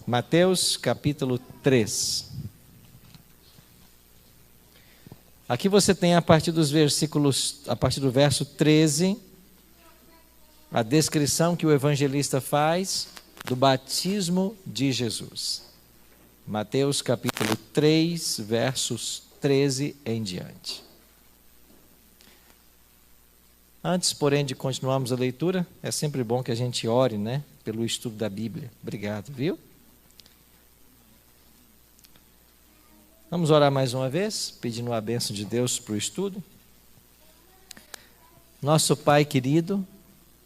Mateus capítulo 3. Aqui você tem a partir do verso 13, a descrição que o evangelista faz do batismo de Jesus. Mateus capítulo 3, versos 13 em diante. Antes, porém, de continuarmos a leitura, é sempre bom que a gente ore, pelo estudo da Bíblia. Obrigado, viu? Vamos orar mais uma vez, pedindo a bênção de Deus para o estudo. Nosso Pai querido,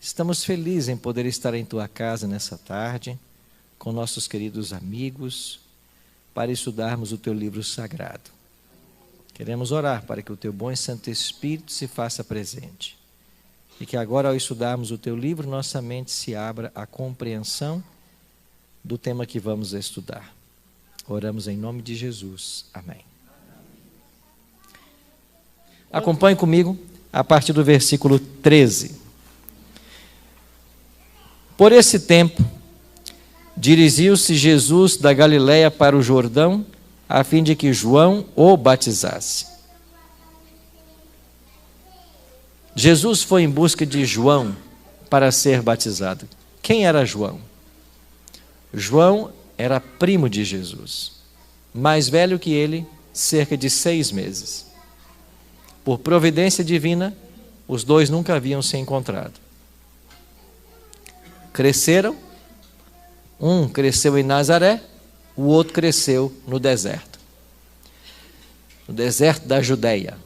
estamos felizes em poder estar em Tua casa nessa tarde, com nossos queridos amigos, para estudarmos o Teu livro sagrado. Queremos orar para que o Teu bom e Santo Espírito se faça presente. E que agora, ao estudarmos o Teu livro, nossa mente se abra à compreensão do tema que vamos estudar. Oramos em nome de Jesus. Amém. Acompanhe comigo a partir do versículo 13. Por esse tempo, dirigiu-se Jesus da Galiléia para o Jordão, a fim de que João o batizasse. Jesus foi em busca de João para ser batizado. Quem era João? João era primo de Jesus, mais velho que ele, cerca de 6 meses. Por providência divina, os dois nunca haviam se encontrado. Cresceram, um cresceu em Nazaré, o outro cresceu no deserto da Judeia.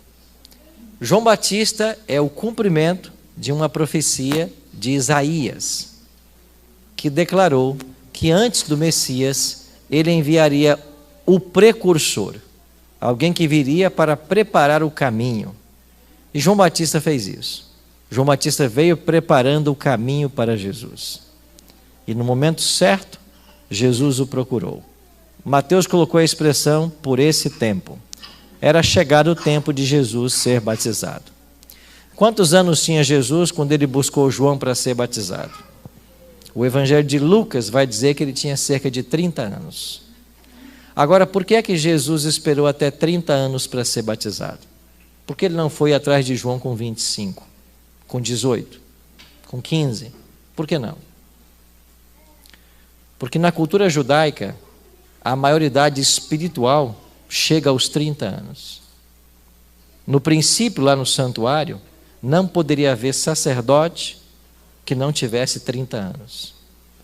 João Batista é o cumprimento de uma profecia de Isaías, que declarou que antes do Messias, ele enviaria o precursor, alguém que viria para preparar o caminho. E João Batista fez isso. João Batista veio preparando o caminho para Jesus. E no momento certo, Jesus o procurou. Mateus colocou a expressão por esse tempo. Era chegado o tempo de Jesus ser batizado. Quantos anos tinha Jesus quando ele buscou João para ser batizado? O Evangelho de Lucas vai dizer que ele tinha cerca de 30 anos. Agora, por que é que Jesus esperou até 30 anos para ser batizado? Por que ele não foi atrás de João com 25, com 18, com 15? Por que não? Porque na cultura judaica, a maioridade espiritual chega aos 30 anos. No princípio, lá no santuário, não poderia haver sacerdote que não tivesse 30 anos.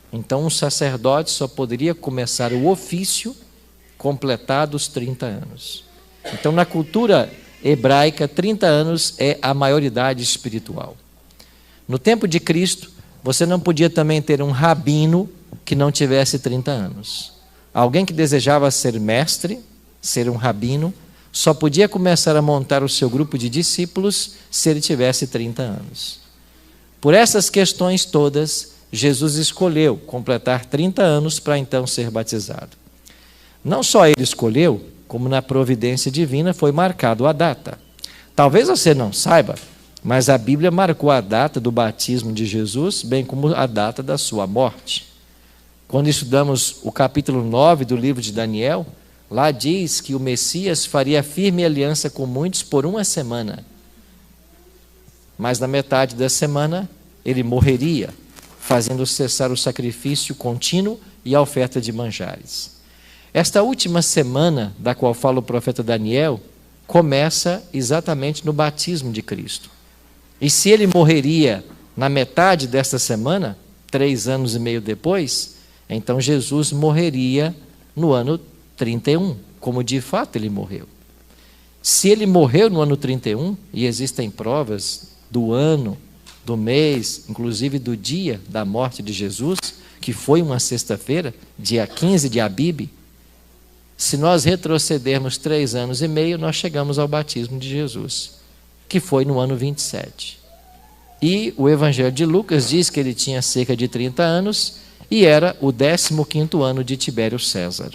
Então, um sacerdote só poderia começar o ofício completados 30 anos. Então, na cultura hebraica, 30 anos é a maioridade espiritual. No tempo de Cristo, você não podia também ter um rabino que não tivesse 30 anos. Alguém que desejava ser mestre, ser um rabino, só podia começar a montar o seu grupo de discípulos se ele tivesse 30 anos. Por essas questões todas, Jesus escolheu completar 30 anos para então ser batizado. Não só ele escolheu, como na providência divina foi marcado a data. Talvez você não saiba, mas a Bíblia marcou a data do batismo de Jesus, bem como a data da sua morte. Quando estudamos o capítulo 9 do livro de Daniel, lá diz que o Messias faria firme aliança com muitos por 1 semana. Mas na metade da semana, ele morreria, fazendo cessar o sacrifício contínuo e a oferta de manjares. Esta última semana, da qual fala o profeta Daniel, começa exatamente no batismo de Cristo. E se ele morreria na metade desta semana, 3 anos e meio depois, então Jesus morreria no ano 31, como de fato ele morreu. Se ele morreu no ano 31, e existem provas do ano, do mês, inclusive do dia da morte de Jesus, que foi uma sexta-feira, dia 15 de Abib, se nós retrocedermos 3 anos e meio, nós chegamos ao batismo de Jesus, que foi no ano 27. E o Evangelho de Lucas diz que ele tinha cerca de 30 anos e era o 15º ano de Tibério César.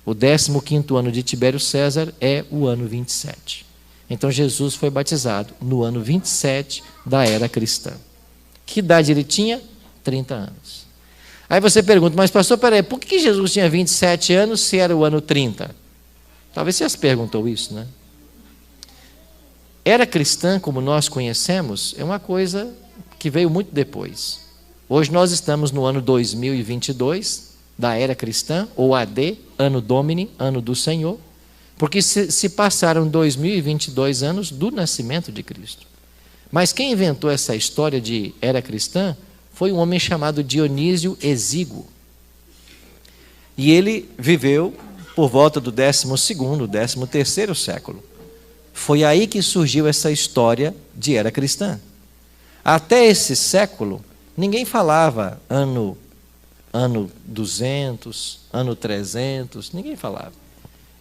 O 15º ano de Tibério César é o ano 27. Então Jesus foi batizado no ano 27 da era cristã. Que idade ele tinha? 30 anos. Aí você pergunta, mas pastor, peraí, por que Jesus tinha 27 anos se era o ano 30? Talvez você se perguntou isso, né? Era cristã, como nós conhecemos, é uma coisa que veio muito depois. Hoje nós estamos no ano 2022, da era cristã, ou AD, Anno Domini, ano do Senhor, porque se passaram 2022 anos do nascimento de Cristo. Mas quem inventou essa história de era cristã foi um homem chamado Dionísio Exíguo. E ele viveu por volta do 12º, 13º século. Foi aí que surgiu essa história de era cristã. Até esse século, ninguém falava ano 200, ano 300, ninguém falava.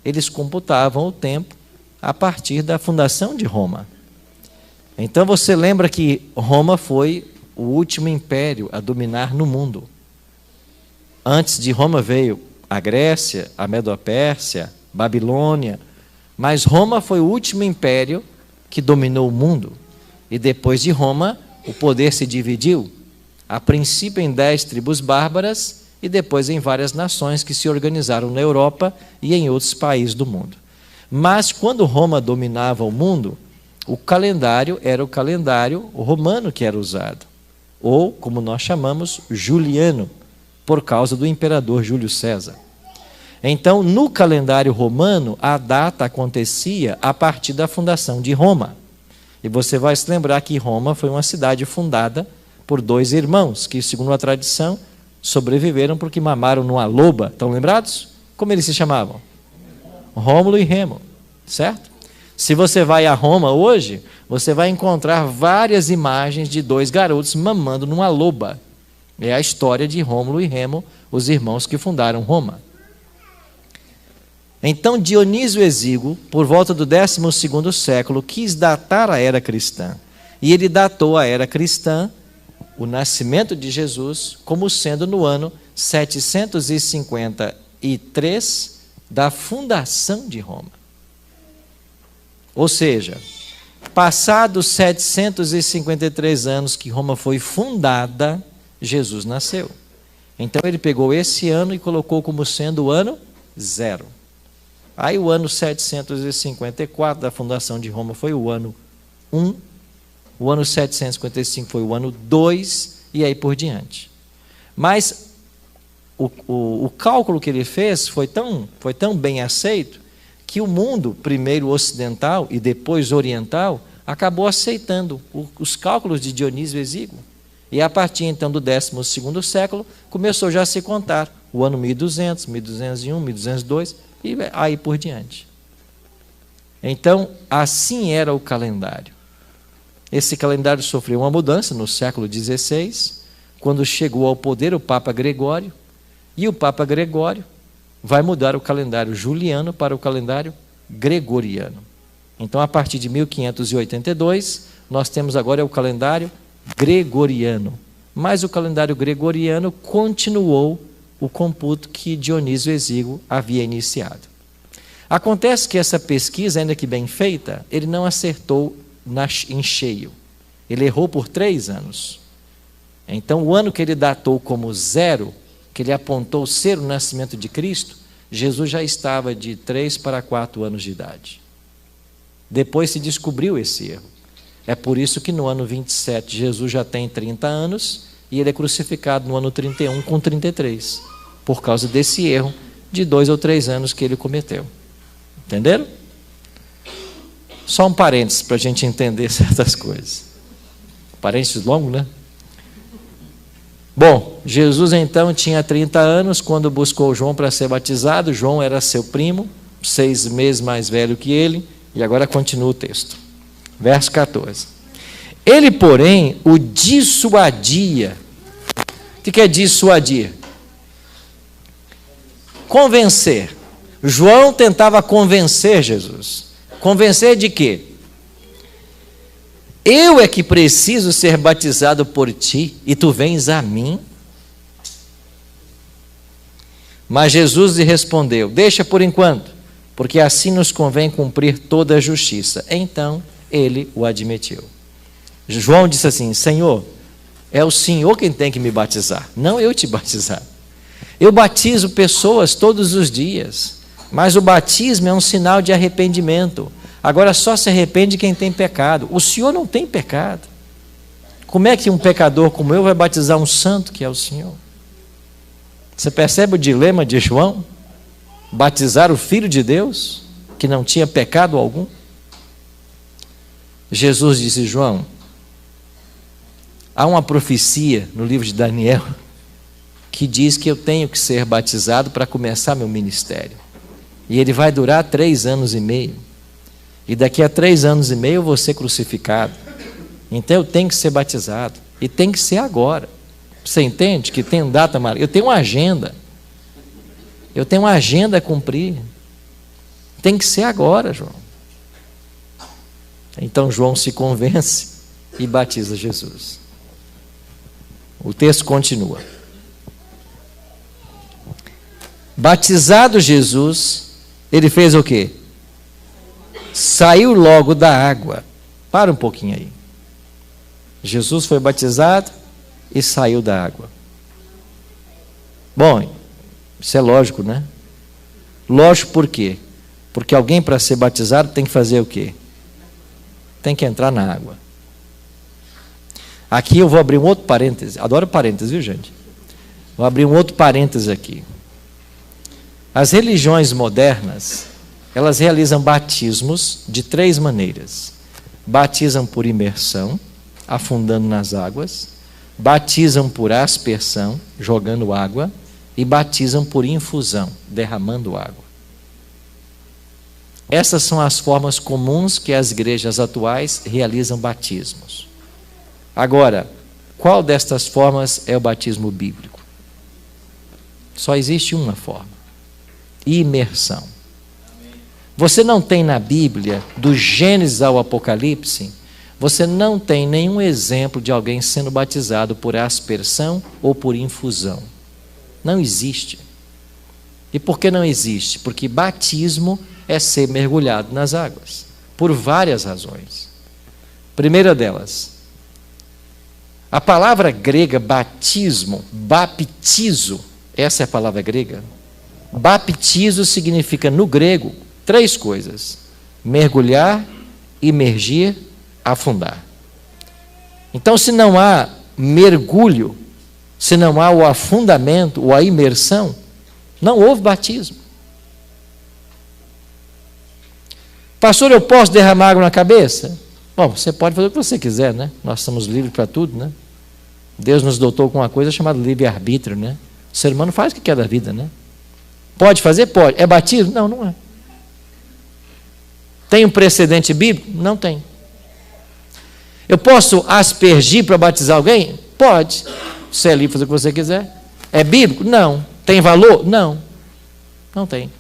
Eles computavam o tempo a partir da fundação de Roma. Então você lembra que Roma foi o último império a dominar no mundo. Antes de Roma veio a Grécia, a Medo-Pérsia, Babilônia, mas Roma foi o último império que dominou o mundo. E depois de Roma, o poder se dividiu, a princípio em 10 tribos bárbaras e depois em várias nações que se organizaram na Europa e em outros países do mundo. Mas quando Roma dominava o mundo, o calendário era o calendário romano que era usado, ou, como nós chamamos, juliano, por causa do imperador Júlio César. Então, no calendário romano, a data acontecia a partir da fundação de Roma. E você vai se lembrar que Roma foi uma cidade fundada por 2 irmãos, que, segundo a tradição, sobreviveram porque mamaram numa loba. Estão lembrados? Como eles se chamavam? Rômulo e Remo, certo? Se você vai a Roma hoje, você vai encontrar várias imagens de 2 garotos mamando numa loba. É a história de Rômulo e Remo, os irmãos que fundaram Roma. Então, Dionísio Exíguo, por volta do 12º século, quis datar a era cristã. E ele datou a era cristã, o nascimento de Jesus, como sendo no ano 753 da fundação de Roma. Ou seja, passados 753 anos que Roma foi fundada, Jesus nasceu. Então ele pegou esse ano e colocou como sendo o ano 0. Aí o ano 754 da fundação de Roma foi o ano 1, o ano 755 foi o ano 2 e aí por diante. Mas o cálculo que ele fez foi tão bem aceito que o mundo, primeiro ocidental e depois oriental, acabou aceitando os cálculos de Dionísio Exíguo. E a partir então do 12º século, começou já a se contar o ano 1200, 1201, 1202 e aí por diante. Então, assim era o calendário. Esse calendário sofreu uma mudança no século XVI, quando chegou ao poder o Papa Gregório, e o Papa Gregório vai mudar o calendário juliano para o calendário gregoriano. Então, a partir de 1582, nós temos agora o calendário gregoriano. Mas o calendário gregoriano continuou o computo que Dionísio Exíguo havia iniciado. Acontece que essa pesquisa, ainda que bem feita, ele não acertou em cheio. Ele errou por 3 anos. Então, o ano que ele datou como 0, que ele apontou ser o nascimento de Cristo, Jesus já estava de 3 para 4 anos de idade. Depois se descobriu esse erro. É por isso que no ano 27 Jesus já tem 30 anos e ele é crucificado no ano 31 com 33, por causa desse erro de 2 ou 3 anos que ele cometeu. Entenderam? Só um parênteses para a gente entender certas coisas. Parênteses longo, né? Bom, Jesus então tinha 30 anos quando buscou João para ser batizado. João era seu primo, 6 meses mais velho que ele. E agora continua o texto. Verso 14. Ele, porém, o dissuadia. O que é dissuadir? Convencer. João tentava convencer Jesus. Convencer de quê? Eu é que preciso ser batizado por ti e tu vens a mim? Mas Jesus lhe respondeu: deixa por enquanto, porque assim nos convém cumprir toda a justiça. Então ele o admitiu. João disse assim: Senhor, É o Senhor quem tem que me batizar, não eu te batizar. Eu batizo pessoas todos os dias, mas o batismo é um sinal de arrependimento. Agora só se arrepende quem tem pecado. O Senhor não tem pecado. Como é que um pecador como eu vai batizar um santo que é o Senhor? Você percebe o dilema de João? Batizar o Filho de Deus, que não tinha pecado algum? Jesus disse: João, há uma profecia no livro de Daniel que diz que eu tenho que ser batizado para começar meu ministério. E ele vai durar 3 anos e meio. E daqui a 3 anos e meio eu vou ser crucificado. Então eu tenho que ser batizado. E tem que ser agora. Você entende que tem data marcada? Eu tenho uma agenda. Eu tenho uma agenda a cumprir. Tem que ser agora, João. Então João se convence e batiza Jesus. O texto continua. Batizado Jesus, ele fez o quê? Saiu logo da água. Para um pouquinho aí. Jesus foi batizado e saiu da água. Bom, isso é lógico, né? Lógico por quê? Porque alguém para ser batizado tem que fazer o quê? Tem que entrar na água. Aqui eu vou abrir um outro parêntese. Adoro parênteses, viu, gente? Vou abrir um outro parêntese aqui. As religiões modernas, elas realizam batismos de 3 maneiras. Batizam por imersão, afundando nas águas. Batizam por aspersão, jogando água. E batizam por infusão, derramando água. Essas são as formas comuns que as igrejas atuais realizam batismos. Agora, qual destas formas é o batismo bíblico? Só existe uma forma: imersão. Você não tem na Bíblia, do Gênesis ao Apocalipse, você não tem nenhum exemplo de alguém sendo batizado por aspersão ou por infusão. Não existe. E por que não existe? Porque batismo é ser mergulhado nas águas, por várias razões. Primeira delas, a palavra grega batismo, baptizo, essa é a palavra grega. Baptizo significa, no grego, 3 coisas: mergulhar, imergir, afundar. Então, se não há mergulho, se não há o afundamento ou a imersão, não houve batismo. Pastor, eu posso derramar água na cabeça? Bom, você pode fazer o que você quiser, né? Nós estamos livres para tudo, né? Deus nos dotou com uma coisa chamada livre-arbítrio, né? O ser humano faz o que quer da vida, né? Pode fazer? Pode. É batismo? Não, não é. Tem um precedente bíblico? Não tem. Eu posso aspergir para batizar alguém? Pode. Você é livre para fazer o que você quiser. É bíblico? Não. Tem valor? Não. Não tem.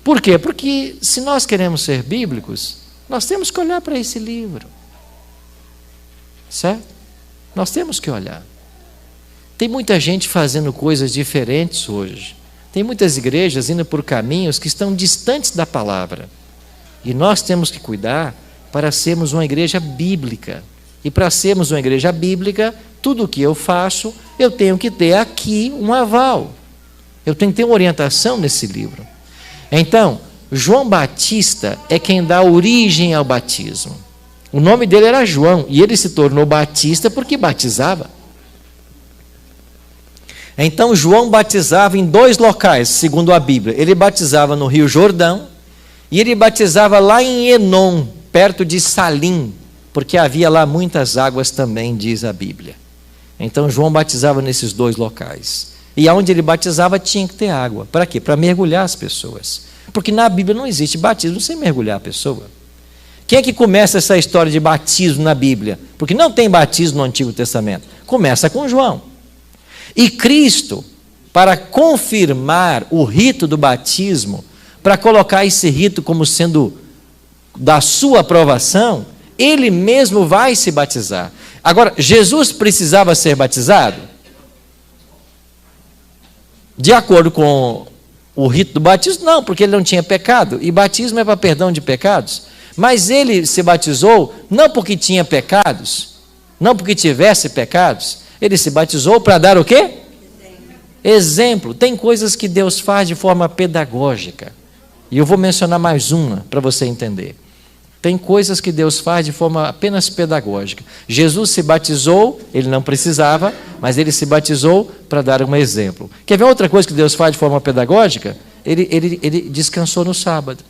Por quê? Porque se nós queremos ser bíblicos, nós temos que olhar para esse livro. Certo? Nós temos que olhar. Tem muita gente fazendo coisas diferentes hoje. Tem muitas igrejas indo por caminhos que estão distantes da palavra. E nós temos que cuidar para sermos uma igreja bíblica. E para sermos uma igreja bíblica, tudo o que eu faço, eu tenho que ter aqui um aval. Eu tenho que ter uma orientação nesse livro. Então, João Batista é quem dá origem ao batismo. O nome dele era João, e ele se tornou Batista porque batizava. Então, João batizava em 2 locais, segundo a Bíblia. Ele batizava no Rio Jordão, e ele batizava lá em Enom, perto de Salim, porque havia lá muitas águas também, diz a Bíblia. Então, João batizava nesses 2 locais. E aonde ele batizava tinha que ter água. Para quê? Para mergulhar as pessoas. Porque na Bíblia não existe batismo sem mergulhar a pessoa. Quem é que começa essa história de batismo na Bíblia? Porque não tem batismo no Antigo Testamento. Começa com João. E Cristo, para confirmar o rito do batismo, para colocar esse rito como sendo da sua aprovação, ele mesmo vai se batizar. Agora, Jesus precisava ser batizado? De acordo com o rito do batismo, não, porque ele não tinha pecado. E batismo é para perdão de pecados. Mas ele se batizou não porque tinha pecados, não porque tivesse pecados, ele se batizou para dar o quê? Exemplo. Tem coisas que Deus faz de forma pedagógica. E eu vou mencionar mais uma para você entender. Tem coisas que Deus faz de forma apenas pedagógica. Jesus se batizou, ele não precisava, mas ele se batizou para dar um exemplo. Quer ver outra coisa que Deus faz de forma pedagógica? Ele descansou no sábado.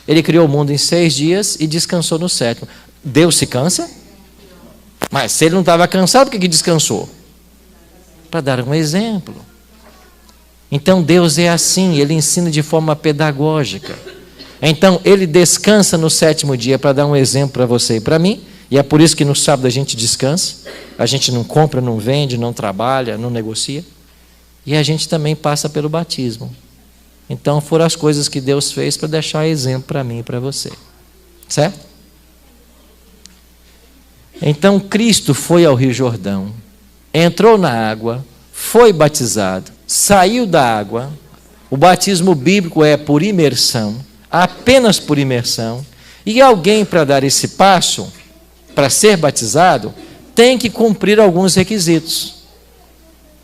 Ele criou o mundo em 6 dias e descansou no 7º. Deus se cansa? Mas se ele não estava cansado, por que descansou? Para dar um exemplo. Então Deus é assim, ele ensina de forma pedagógica. Então ele descansa no 7º dia para dar um exemplo para você e para mim, e é por isso que no sábado a gente descansa, a gente não compra, não vende, não trabalha, não negocia, e a gente também passa pelo batismo. Então foram as coisas que Deus fez para deixar exemplo para mim e para você, certo? Então Cristo foi ao Rio Jordão, entrou na água, foi batizado, saiu da água. O batismo bíblico é por imersão, apenas por imersão, e alguém para dar esse passo, para ser batizado, tem que cumprir alguns requisitos.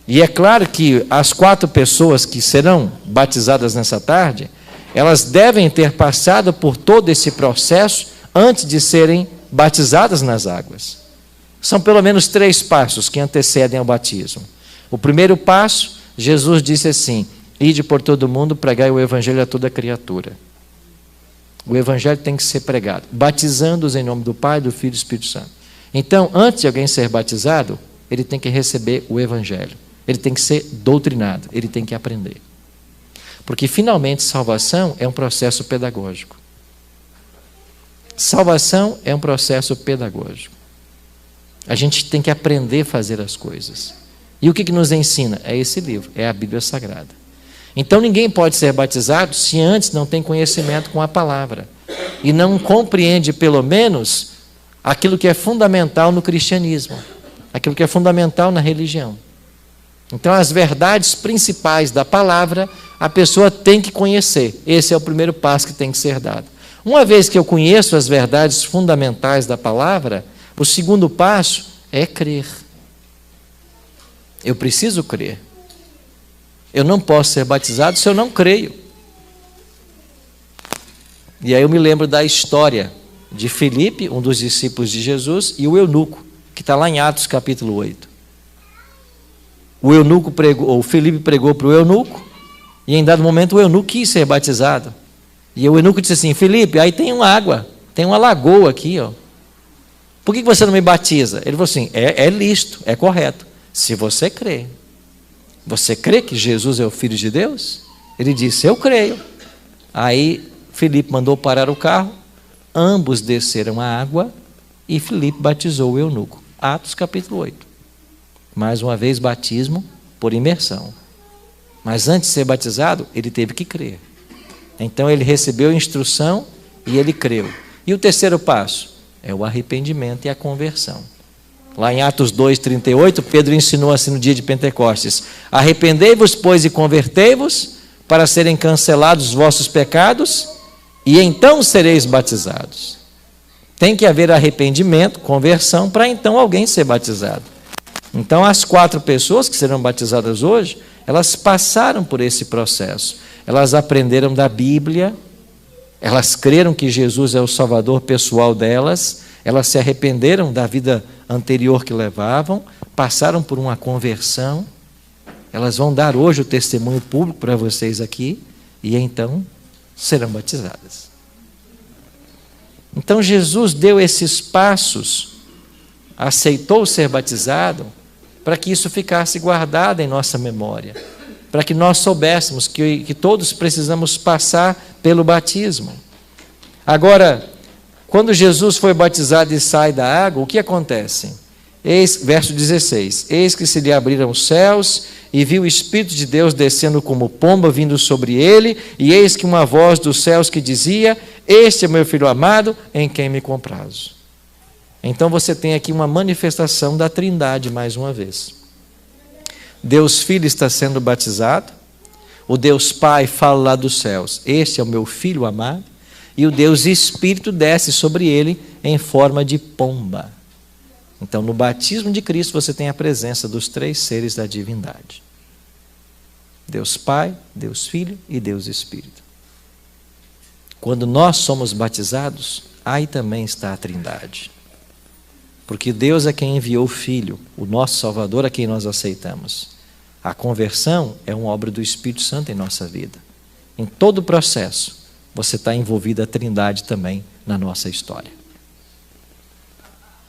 E é claro que as 4 pessoas que serão batizadas nessa tarde, elas devem ter passado por todo esse processo antes de serem batizadas nas águas. São pelo menos 3 passos que antecedem ao batismo. O primeiro passo, Jesus disse assim: ide por todo mundo, pregai o evangelho a toda criatura. O evangelho tem que ser pregado, batizando-os em nome do Pai, do Filho e do Espírito Santo. Então, antes de alguém ser batizado, ele tem que receber o evangelho. Ele tem que ser doutrinado, ele tem que aprender. Porque, finalmente, salvação é um processo pedagógico. Salvação é um processo pedagógico. A gente tem que aprender a fazer as coisas. E o que nos ensina? É esse livro, é a Bíblia Sagrada. Então ninguém pode ser batizado se antes não tem conhecimento com a palavra e não compreende pelo menos aquilo que é fundamental no cristianismo, aquilo que é fundamental na religião. Então as verdades principais da palavra a pessoa tem que conhecer. Esse é o primeiro passo que tem que ser dado. Uma vez que eu conheço as verdades fundamentais da palavra, o segundo passo é crer. Eu preciso crer. Eu não posso ser batizado se eu não creio. E aí eu me lembro da história de Filipe, um dos discípulos de Jesus, e o eunuco, que está lá em Atos capítulo 8. O Filipe pregou para o eunuco, e em dado momento o eunuco quis ser batizado. E o eunuco disse assim: Filipe, aí tem uma água, tem uma lagoa aqui, ó. Por que você não me batiza? Ele falou assim: é lícito, é correto, se você crê. Você crê que Jesus é o Filho de Deus? Ele disse: eu creio. Aí Filipe mandou parar o carro, ambos desceram a água e Filipe batizou o eunuco. Atos capítulo 8. Mais uma vez, batismo por imersão. Mas antes de ser batizado, ele teve que crer. Então ele recebeu a instrução e ele creu. E o terceiro passo é o arrependimento e a conversão. Lá em Atos 2:38, Pedro ensinou assim no dia de Pentecostes: arrependei-vos, pois, e convertei-vos, para serem cancelados os vossos pecados, e então sereis batizados. Tem que haver arrependimento, conversão, para então alguém ser batizado. Então as 4 pessoas que serão batizadas hoje, elas passaram por esse processo. Elas aprenderam da Bíblia, elas creram que Jesus é o Salvador pessoal delas, elas se arrependeram da vida anterior que levavam, passaram por uma conversão, elas vão dar hoje o testemunho público para vocês aqui, e então serão batizadas. Então Jesus deu esses passos, aceitou ser batizado, para que isso ficasse guardado em nossa memória, para que nós soubéssemos que todos precisamos passar pelo batismo. Agora, quando Jesus foi batizado e sai da água, o que acontece? Verso 16: eis que se lhe abriram os céus, e viu o Espírito de Deus descendo como pomba vindo sobre ele, e eis que uma voz dos céus que dizia: este é meu filho amado, em quem me comprazo. Então você tem aqui uma manifestação da Trindade mais uma vez. Deus Filho está sendo batizado, o Deus Pai fala lá dos céus: este é o meu filho amado, e o Deus Espírito desce sobre ele em forma de pomba. Então, no batismo de Cristo, você tem a presença dos três seres da divindade: Deus Pai, Deus Filho e Deus Espírito. Quando nós somos batizados, aí também está a Trindade. Porque Deus é quem enviou o Filho, o nosso Salvador, a quem nós aceitamos. A conversão é uma obra do Espírito Santo em nossa vida. Em todo o processo, você está envolvido a Trindade também na nossa história.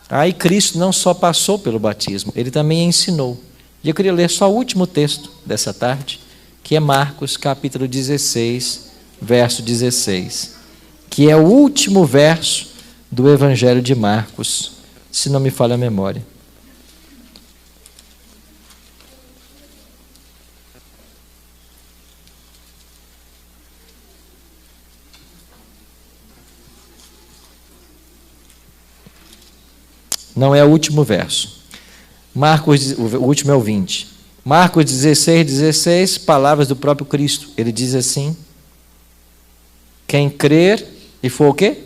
Aí Cristo não só passou pelo batismo, ele também ensinou. E eu queria ler só o último texto dessa tarde, que é Marcos capítulo 16, verso 16, que é o último verso do Evangelho de Marcos, se não me falha a memória. Não é o último verso. Marcos, o último é o 20. Marcos 16, 16, palavras do próprio Cristo. Ele diz assim: quem crer e for o quê?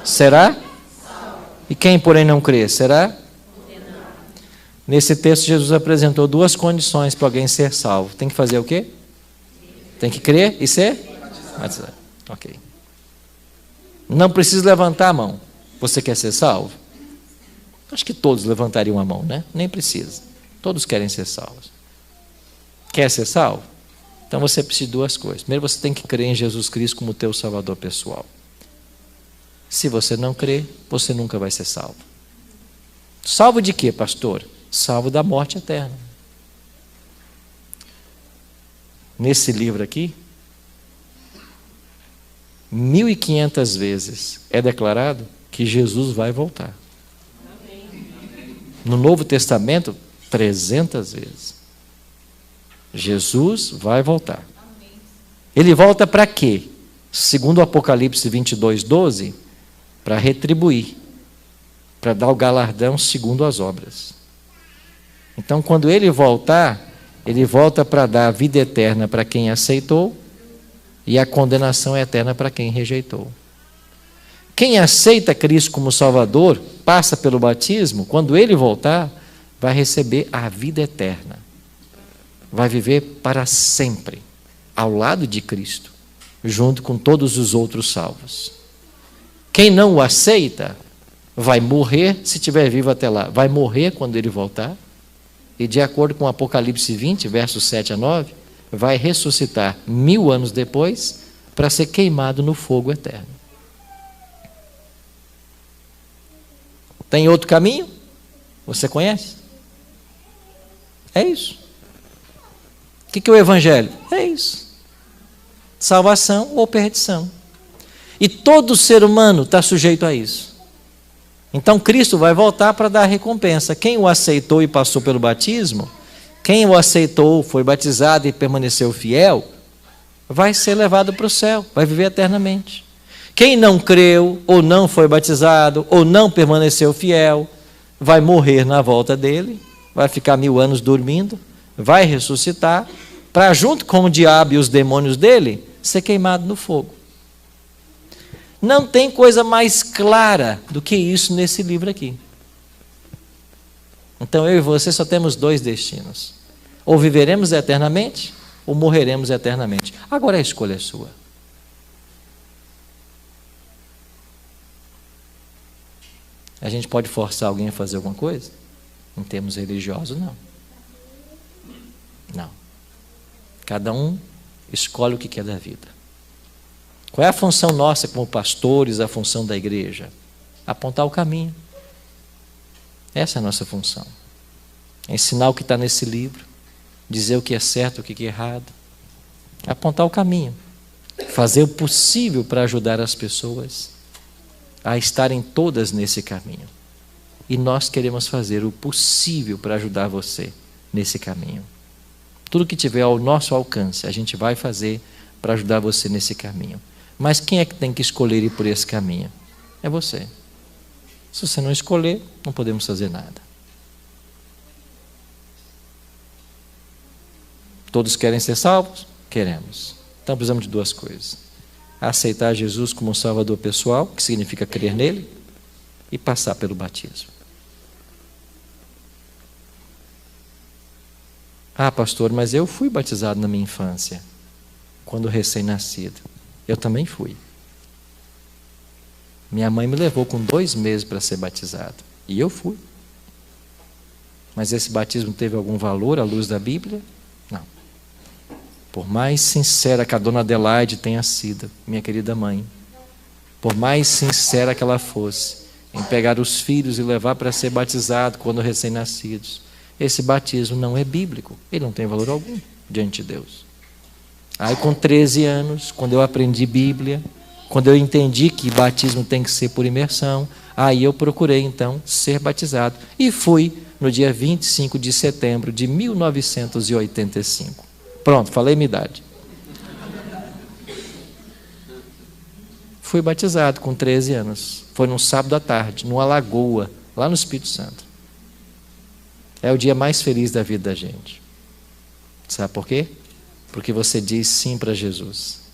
Será? Salvo. E quem, porém, não crer, será? Nesse texto, Jesus apresentou duas condições para alguém ser salvo. Tem que fazer o quê? Tem que crer e ser? Batizado. Ok. Não precisa levantar a mão. Você quer ser salvo? Acho que todos levantariam a mão, né? Nem precisa. Todos querem ser salvos. Quer ser salvo? Então você precisa de duas coisas. Primeiro, você tem que crer em Jesus Cristo como teu Salvador pessoal. Se você não crer, você nunca vai ser salvo. Salvo de quê, pastor? Salvo da morte eterna. Nesse livro aqui, 1.500 vezes é declarado que Jesus vai voltar. No Novo Testamento, 300 vezes. Jesus vai voltar. Ele volta para quê? Segundo o Apocalipse 22, 12, para retribuir, para dar o galardão segundo as obras. Então, quando ele voltar, ele volta para dar a vida eterna para quem aceitou e a condenação eterna para quem rejeitou. Quem aceita Cristo como Salvador, passa pelo batismo, quando ele voltar, vai receber a vida eterna. Vai viver para sempre, ao lado de Cristo, junto com todos os outros salvos. Quem não o aceita, vai morrer, se estiver vivo até lá, vai morrer quando ele voltar, e de acordo com Apocalipse 20, versos 7 a 9, vai ressuscitar 1000 anos depois, para ser queimado no fogo eterno. Tem outro caminho? Você conhece? É isso. O que é o Evangelho? É isso. Salvação ou perdição. E todo ser humano está sujeito a isso. Então Cristo vai voltar para dar a recompensa. Quem o aceitou e passou pelo batismo, quem o aceitou, foi batizado e permaneceu fiel, vai ser levado para o céu, vai viver eternamente. Quem não creu, ou não foi batizado, ou não permaneceu fiel, vai morrer na volta dele, vai ficar 1000 anos dormindo, vai ressuscitar, para junto com o diabo e os demônios dele, ser queimado no fogo. Não tem coisa mais clara do que isso nesse livro aqui. Então eu e você só temos dois destinos. Ou viveremos eternamente, ou morreremos eternamente. Agora a escolha é sua. A gente pode forçar alguém a fazer alguma coisa? Em termos religiosos, não. Não. Cada um escolhe o que quer da vida. Qual é a função nossa como pastores, a função da igreja? Apontar o caminho. Essa é a nossa função. Ensinar o que está nesse livro, dizer o que é certo, o que é errado. Apontar o caminho. Fazer o possível para ajudar as pessoas a estarem todas nesse caminho. E nós queremos fazer o possível para ajudar você nesse caminho. Tudo que tiver ao nosso alcance, a gente vai fazer para ajudar você nesse caminho. Mas quem é que tem que escolher ir por esse caminho? É você. Se você não escolher, não podemos fazer nada. Todos querem ser salvos? Queremos. Então precisamos de duas coisas: aceitar Jesus como um salvador pessoal, que significa crer nele, e passar pelo batismo. Ah, pastor, mas eu fui batizado na minha infância, quando recém-nascido. Eu também fui. Minha mãe me levou com 2 meses para ser batizado. E eu fui. Mas esse batismo teve algum valor à luz da Bíblia? Não. Por mais sincera que a dona Adelaide tenha sido, minha querida mãe, por mais sincera que ela fosse, em pegar os filhos e levar para ser batizado quando recém-nascidos, esse batismo não é bíblico. Ele não tem valor algum diante de Deus. Aí com 13 anos, quando eu aprendi Bíblia, quando eu entendi que batismo tem que ser por imersão, aí eu procurei então ser batizado. E fui no dia 25 de setembro de 1985. Pronto, falei minha idade. Fui batizado com 13 anos. Foi num sábado à tarde, numa lagoa, lá no Espírito Santo. É o dia mais feliz da vida da gente. Sabe por quê? Porque você diz sim para Jesus.